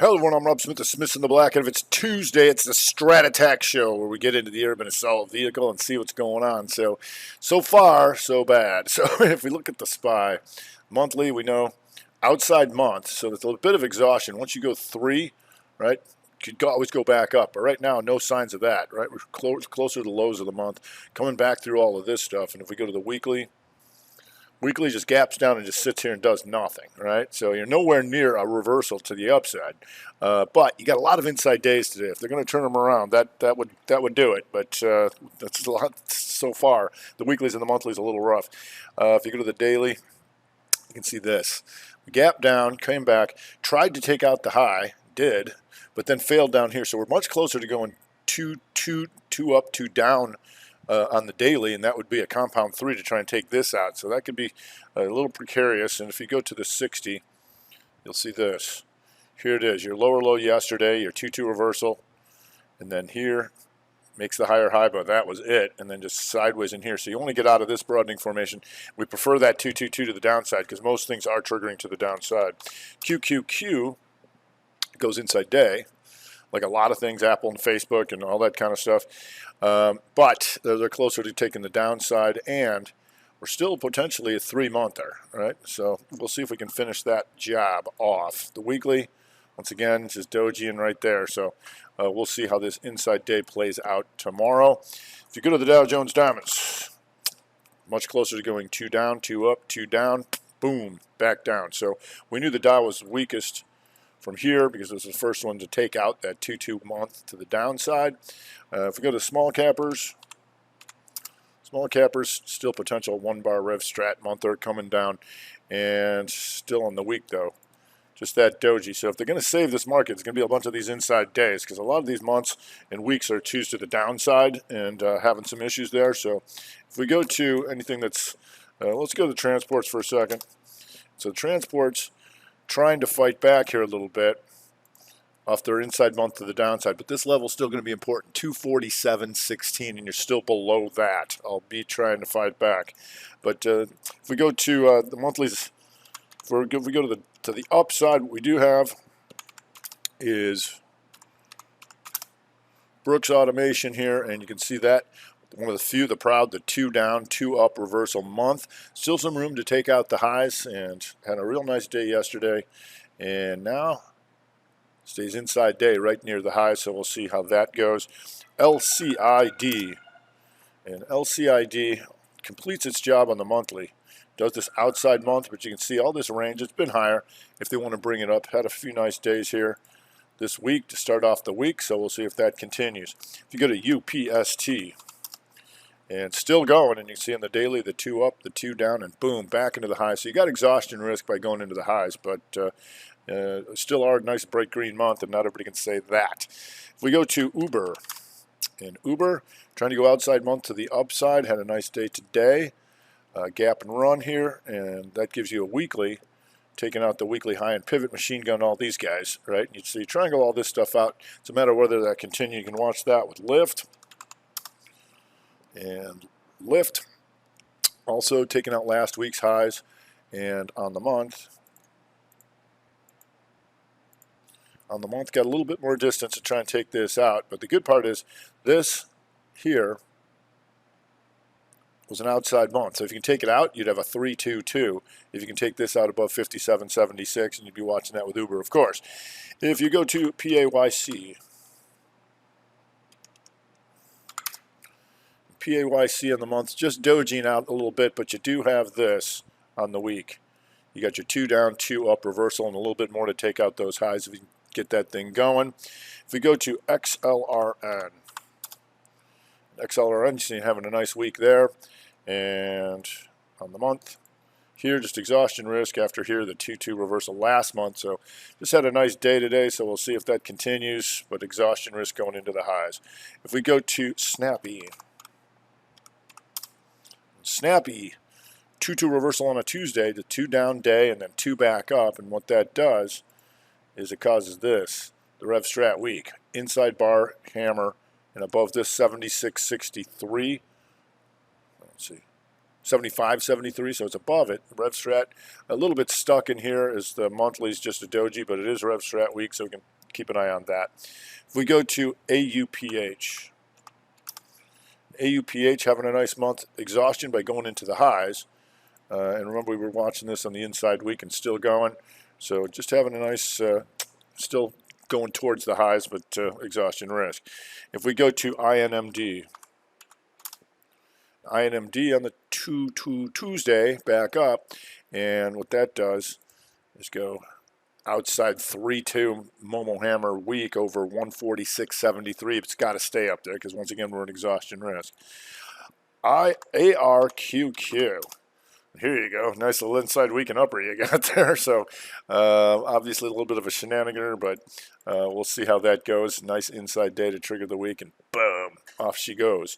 Hello everyone, I'm Rob Smith of Smiths in the Black, and if it's Tuesday, it's the Strat Attack Show, where we get into the urban assault vehicle and see what's going on. So far, so bad. So if we look at the SPY, monthly, we know outside month, so there's a bit of exhaustion. Once you go 3, right, you could always go back up. But right now, no signs of that, right? We're closer to the lows of the month, coming back through all of this stuff. And if we go to the weekly just gaps down and just sits here and does nothing, right? So you're nowhere near a reversal to the upside, but you got a lot of inside days today. If they're going to turn them around, that would do it. But that's a lot so far. The weeklies and the monthlies a little rough. If you go to the daily, you can see this. We gap down, came back, tried to take out the high, did, but then failed down here. So we're much closer to going two up, 2 down. On the daily, and that would be a compound 3 to try and take this out. So that could be a little precarious. And if you go to the 60, you'll see this. Here it is, your lower low yesterday, your 2-2 reversal, and then here makes the higher high, but that was it, and then just sideways in here. So you only get out of this broadening formation. We prefer that 2-2-2 to the downside because most things are triggering to the downside. QQQ goes inside day, like a lot of things, Apple and Facebook and all that kind of stuff. But they're closer to taking the downside, and we're still potentially a 3-monther, right? So we'll see if we can finish that job off. The weekly, once again, it's just dojiing right there. So we'll see how this inside day plays out tomorrow. If you go to the Dow Jones Diamonds, much closer to going 2 down, 2 up, 2 down, boom, back down. So we knew the Dow was weakest from here because it was the first one to take out that 2-2 month to the downside. If we go to small cappers still potential 1-bar rev strat monther coming down, and still on the week though, just that doji. So if they're going to save this market, it's going to be a bunch of these inside days because a lot of these months and weeks are choose to the downside and having some issues there. So if we go to anything that's, let's go to the transports for a second. So transports trying to fight back here a little bit off their inside month to the downside, but this level is still going to be important, 247.16, and you're still below that. I'll be trying to fight back. But if we go to the monthlies, if we go to the upside, what we do have is Brooks Automation here, and you can see that one of the few, the proud, the 2 down, 2 up reversal month. Still some room to take out the highs, and had a real nice day yesterday, and now stays inside day right near the high, so we'll see how that goes. LCID, and LCID completes its job on the monthly. Does this outside month, but you can see all this range. It's been higher if they want to bring it up. Had a few nice days here this week to start off the week, so we'll see if that continues. If you go to UPST, and still going, and you see in the daily the 2 up, the 2 down, and boom, back into the high. So you got exhaustion risk by going into the highs, but still are a nice bright green month, and not everybody can say that. If we go to Uber, and Uber trying to go outside month to the upside, had a nice day today. Gap and run here, and that gives you a weekly, taking out the weekly high and pivot, machine gun, all these guys, right? You see, triangle all this stuff out. It's a matter of whether that continue. You can watch that with lift. And lift also taking out last week's highs, and on the month got a little bit more distance to try and take this out. But the good part is this here was an outside month, so if you can take it out, you'd have a 3-2-2. If you can take this out above 57.76, and you'd be watching that with Uber, of course. If you go to PAYC, PAYC on the month, just dojing out a little bit, but you do have this on the week. You got your 2 down, 2 up reversal, and a little bit more to take out those highs if you can get that thing going. If we go to XLRN, you see having a nice week there, and on the month here, just exhaustion risk after here, the 2-2 reversal last month. So just had a nice day today, so we'll see if that continues, but exhaustion risk going into the highs. If we go to Snappy, 2-2 reversal on a Tuesday, the 2 down day, and then 2 back up. And what that does is it causes this, the Rev Strat week, inside bar hammer, and above this 76.63. Let's see, 75, 73, so it's above it. RevStrat a little bit stuck in here as the monthly is just a doji, but it is RevStrat week, so we can keep an eye on that. If we go to AUPH, AUPH having a nice month. Exhaustion by going into the highs. And remember, we were watching this on the inside week and still going. So just having a nice, still going towards the highs, but exhaustion risk. If we go to INMD, INMD on the Tuesday back up, and what that does is go outside 3-2 Momo Hammer week over 146.73. It's got to stay up there because once again we're in exhaustion risk. ARQQ. Here you go. Nice little inside week and upper you got there. So obviously a little bit of a shenaniganer, but we'll see how that goes. Nice inside day to trigger the week, and boom, off she goes.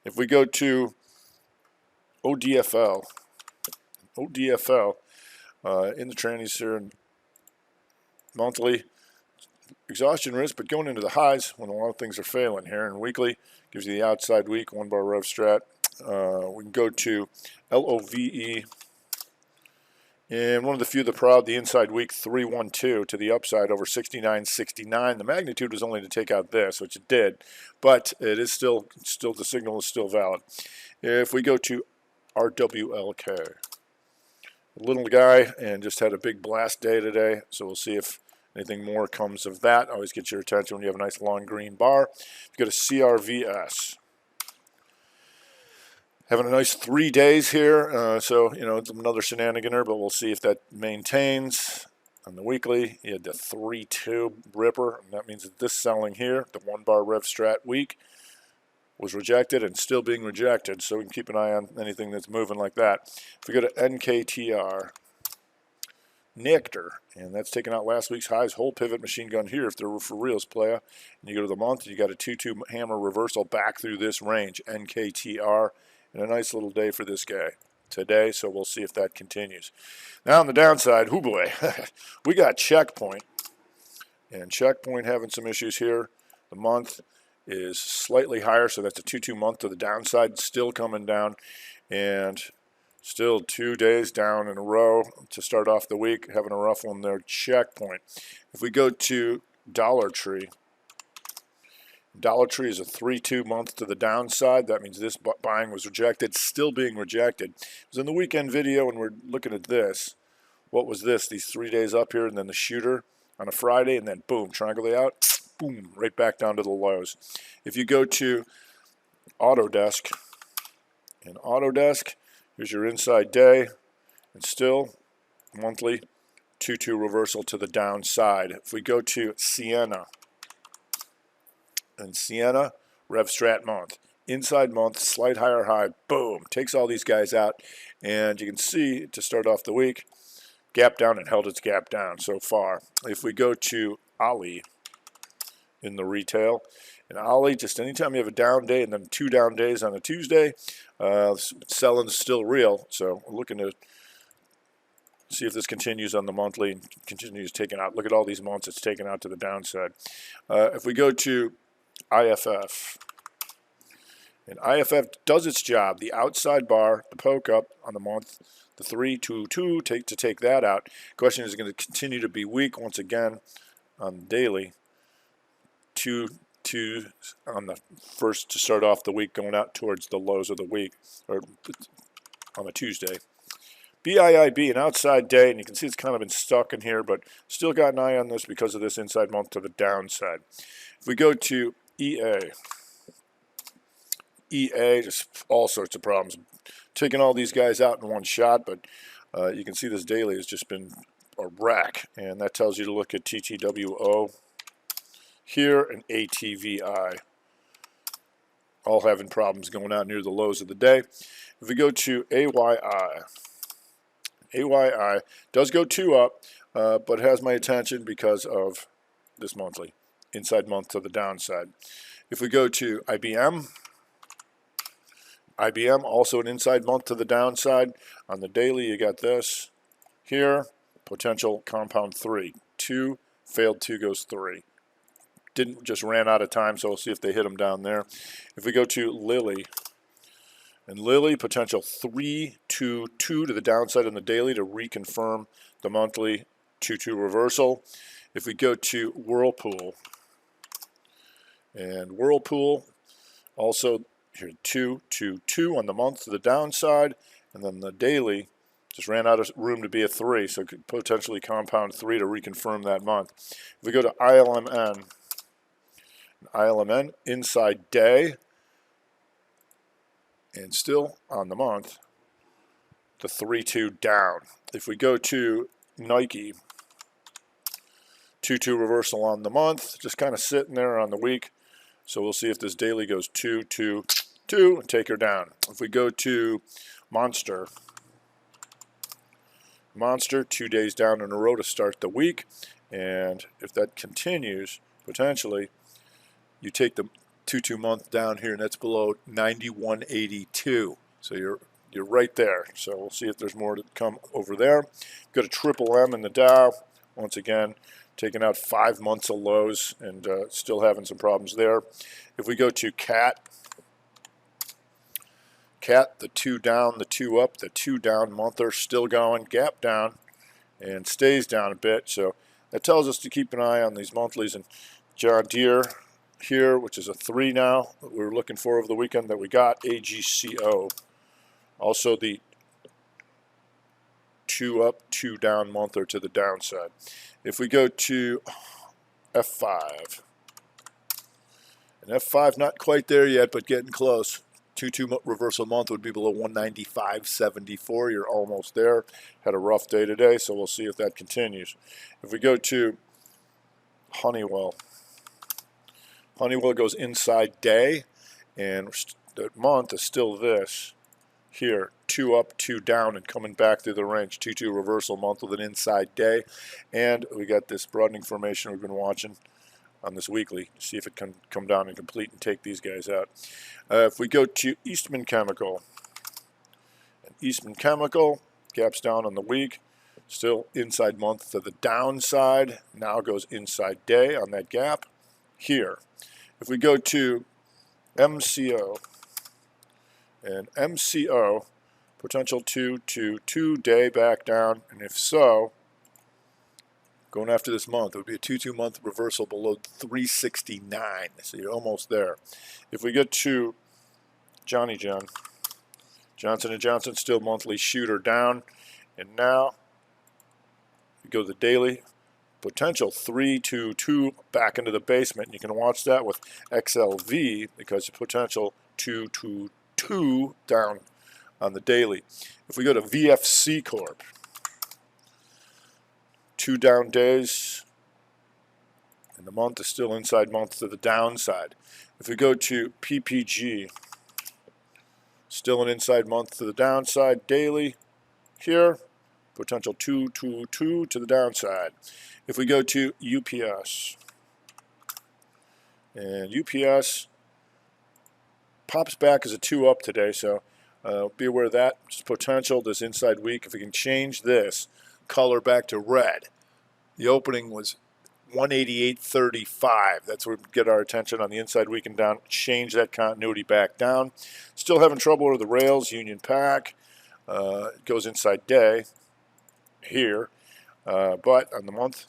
If we go to ODFL in the trannies here, and monthly exhaustion risk, but going into the highs when a lot of things are failing here. And weekly gives you the outside week, 1 bar RevStrat. We can go to LOVE, and one of the few, the proud, the inside week 312 to the upside over 69.69. The magnitude was only to take out this, which it did, but it is still the signal is still valid. If we go to RWLK, little guy, and just had a big blast day today, so we'll see if anything more comes of that. Always get your attention when you have a nice long green bar. If you go to CRVS, having a nice 3 days here, so you know it's another shenaniganer, but we'll see if that maintains. On the weekly, you had the 3-2 ripper, and that means that this selling here, the 1 bar RevStrat week, was rejected and still being rejected, so we can keep an eye on anything that's moving like that. If we go to NKTR, Nectar, and that's taking out last week's highs. Whole pivot machine gun here if they're for reals, playa. And you go to the month, you got a 2-2 hammer reversal back through this range, NKTR, and a nice little day for this guy today, so we'll see if that continues. Now on the downside, oh boy, we got Checkpoint, and Checkpoint having some issues here. The month is slightly higher, so that's a 2-2 month to the downside, still coming down, and still 2 days down in a row to start off the week, having a rough one there. Checkpoint. If we go to Dollar Tree, Dollar Tree is a 3-2 month to the downside. That means this buying was rejected, still being rejected. It was in the weekend video, and we're looking at this. What was this? These 3 days up here, and then the shooter on a Friday, and then boom, triangle out, boom, right back down to the lows. If you go to Autodesk, and Autodesk, here's your inside day, and still monthly 2-2 reversal to the downside. If we go to Sienna, and Sienna, RevStrat month, inside month, slight higher high, boom, takes all these guys out, and you can see to start off the week, gap down and held its gap down so far. If we go to Ali in the retail, and Ali, just anytime you have a down day and then 2 down days on a Tuesday, selling's still real, so we're looking to see if this continues on the monthly and continues taking out. Look at all these months it's taken out to the downside. If we go to IFF, and IFF does its job, the outside bar, the poke up on the month, the 3-2-2, to take that out. Question is going to continue to be weak once again on the daily. 2-2 on the first to start off the week, going out towards the lows of the week, or on a Tuesday. BIIB, an outside day, and you can see it's kind of been stuck in here, but still got an eye on this because of this inside month to the downside. If we go to EA, just all sorts of problems. Taking all these guys out in one shot, but you can see this daily has just been a wreck, and that tells you to look at TTWO here and ATVI. All having problems going out near the lows of the day. If we go to AYI, AYI does go 2 up, but has my attention because of this monthly. Inside month to the downside. If we go to IBM, also an inside month to the downside. On the daily, you got this here, potential compound 3. 2, failed 2 goes 3. Just ran out of time, so we'll see if they hit them down there. If we go to Lilly, And Lily, potential 3-2-2 to the downside on the daily to reconfirm the monthly 2-2 reversal. If we go to Whirlpool, and Whirlpool also here 2-2-2 on the month to the downside, and then the daily just ran out of room to be a 3, so it could potentially compound 3 to reconfirm that month. If we go to ILMN inside day, and still on the month, the 3-2 down. If we go to Nike, 2-2 reversal on the month, just kind of sitting there on the week. So we'll see if this daily goes 2-2-2 and take her down. If we go to Monster, 2 days down in a row to start the week. And if that continues, potentially, you take the 2-2 month down here, and that's below 91.82. So you're right there. So we'll see if there's more to come over there. Go to Triple M in the Dow. Once again, taking out 5 months of lows and still having some problems there. If we go to CAT, the 2 down, the 2 up, the 2 down month are still going, gap down, and stays down a bit. So that tells us to keep an eye on these monthlies. And John Deere here, which is a 3 now, that we were looking for over the weekend that we got, AGCO. Also the 2 up, 2 down month are to the downside. If we go to F5, and F5 not quite there yet, but getting close. 2-2 reversal month would be below 195.74. You're almost there. Had a rough day today, so we'll see if that continues. If we go to Honeywell, Honeywell goes inside day, and the month is still this. Here, 2 up, 2 down, and coming back through the range. 2-2 reversal month with an inside day. And we got this broadening formation we've been watching on this weekly. See if it can come down and complete and take these guys out. If we go to Eastman Chemical, and Eastman Chemical gaps down on the week. Still inside month to the downside. Now goes inside day on that gap here. If we go to MCO, and MCO, potential 2-2 day back down, and if so, going after this month, it would be a 2-2 month reversal below 369, so you're almost there. If we get to Johnson & Johnson, still monthly shooter down, and now we go to the daily, potential 3-2 back into the basement, and you can watch that with XLV because the potential 2-2 down on the daily. If we go to VFC Corp, 2 down days, and the month is still inside month to the downside. If we go to PPG, still an inside month to the downside daily here, potential 2-2 to the downside. If we go to UPS, and UPS pops back as a 2 up today, so be aware of that. Just potential this inside week. If we can change this color back to red, the opening was 188.35. That's where we get our attention on the inside week and down. Change that continuity back down. Still having trouble with the rails. Union Pack it goes inside day here, but on the month,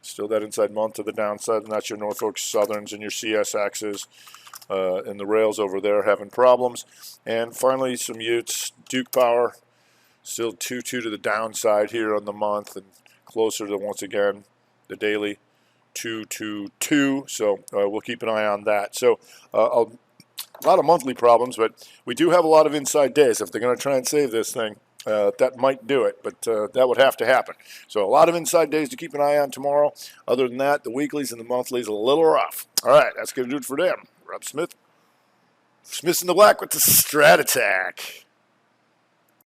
still that inside month to the downside, and that's your Norfolk Southerns and your CSXs. And the rails over there having problems. And finally, some Utes. Duke Power, still 2-2 to the downside here on the month, and closer to, once again, the daily 2-2-2. So we'll keep an eye on that. So a lot of monthly problems, but we do have a lot of inside days. If they're going to try and save this thing, that might do it, but that would have to happen. So a lot of inside days to keep an eye on tomorrow. Other than that, the weeklies and the monthlies are a little rough. All right, that's going to do it for them. Rob Smith. Smith in the Black with the Strat Attack.